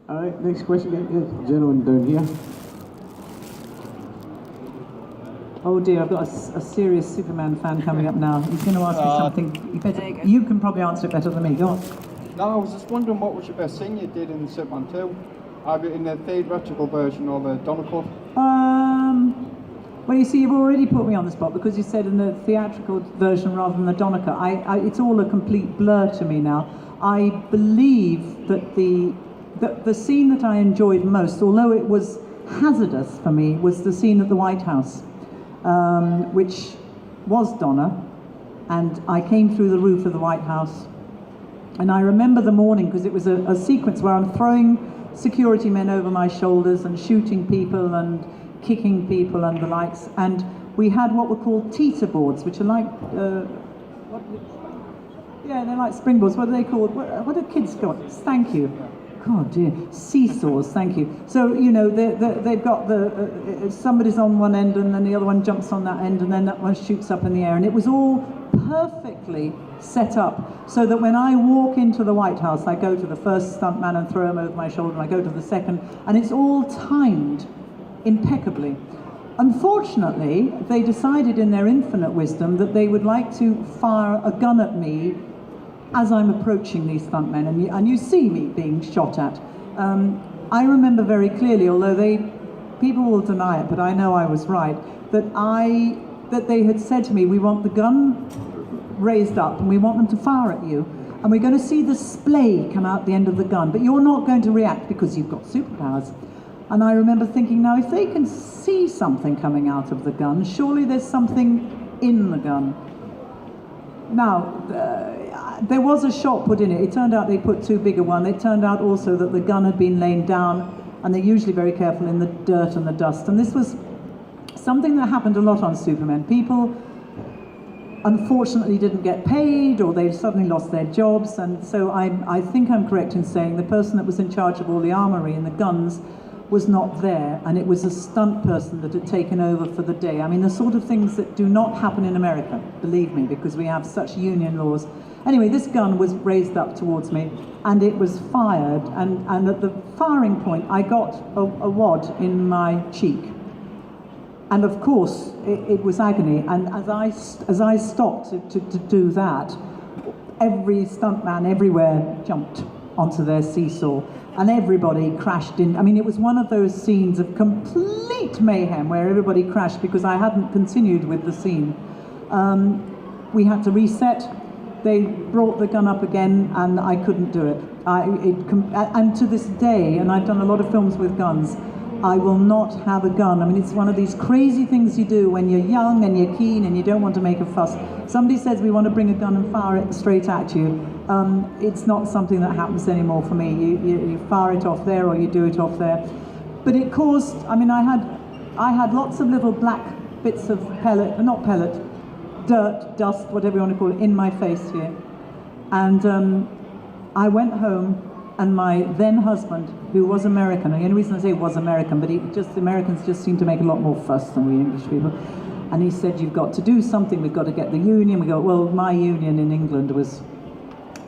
All right, next question. Yes, gentleman down here. Oh dear, I've got a serious Superman fan coming up now. He's going to ask me something. You can probably answer it better than me. Go on. No, I was just wondering what was your best scene you did in Superman 2? Either in the theatrical version or the Donner cut? Well, you see, you've already put me on the spot because you said in the theatrical version rather than the Donner cut. It's all a complete blur to me now. I believe that the scene that I enjoyed most, although it was hazardous for me, was the scene at the White House, which was Donner, and I came through the roof of the White House. And I remember the morning because it was a sequence where I'm throwing security men over my shoulders and shooting people and kicking people and the likes. And we had what were called teeter boards, which are like, they're like springboards. What are they called? What do kids got? Thank you. God dear, seesaws. Thank you. So you know they've got somebody's on one end and then the other one jumps on that end and then that one shoots up in the air, and it was all perfectly set up so that when I walk into the White House, I go to the first stuntman and throw him over my shoulder, and I go to the second, and it's all timed impeccably. Unfortunately, they decided in their infinite wisdom that they would like to fire a gun at me as I'm approaching these stuntmen, and you see me being shot at. I remember very clearly, although people will deny it, but I know I was right, that they had said to me, we want the gun raised up and we want them to fire at you, and we're going to see the splay come out the end of the gun, but you're not going to react because you've got superpowers. And I remember thinking, now if they can see something coming out of the gun, surely there's something in the gun. Now, there was a shot put in it. It turned out they put too big a one. It turned out also that the gun had been laid down, and they're usually very careful in the dirt and the dust. And this was something that happened a lot on Superman. People unfortunately didn't get paid, or they suddenly lost their jobs, and so I think I'm correct in saying the person that was in charge of all the armory and the guns was not there, and it was a stunt person that had taken over for the day. I mean, the sort of things that do not happen in America, believe me, because we have such union laws. Anyway, this gun was raised up towards me, and it was fired, and at the firing point, I got a wad in my cheek. And of course, it was agony, and as I stopped to do that, every stuntman everywhere jumped onto their seesaw, and everybody crashed in. I mean, it was one of those scenes of complete mayhem where everybody crashed because I hadn't continued with the scene. We had to reset. They brought the gun up again, and I couldn't do it. And to this day, and I've done a lot of films with guns, I will not have a gun. I mean, it's one of these crazy things you do when you're young and you're keen and you don't want to make a fuss. Somebody says we want to bring a gun and fire it straight at you. It's not something that happens anymore for me. You fire it off there or you do it off there. But it caused, I mean, I had lots of little black bits of dirt, dust, whatever you want to call it, in my face here. And I went home, and my then husband, who was American, and the only reason I say was American, but Americans just seem to make a lot more fuss than we English people. And he said, you've got to do something, we've got to get the union. We go, well, my union in England was,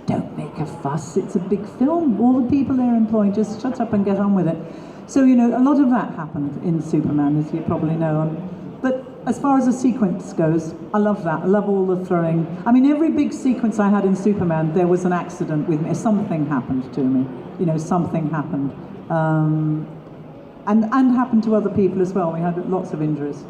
don't make a fuss, it's a big film. All the people they're employing, just shut up and get on with it. So, you know, a lot of that happened in Superman, as you probably know. But as far as the sequence goes, I love that. I love all the throwing. I mean, every big sequence I had in Superman, there was an accident with me. Something happened to me. You know, something happened. And happened to other people as well. We had lots of injuries.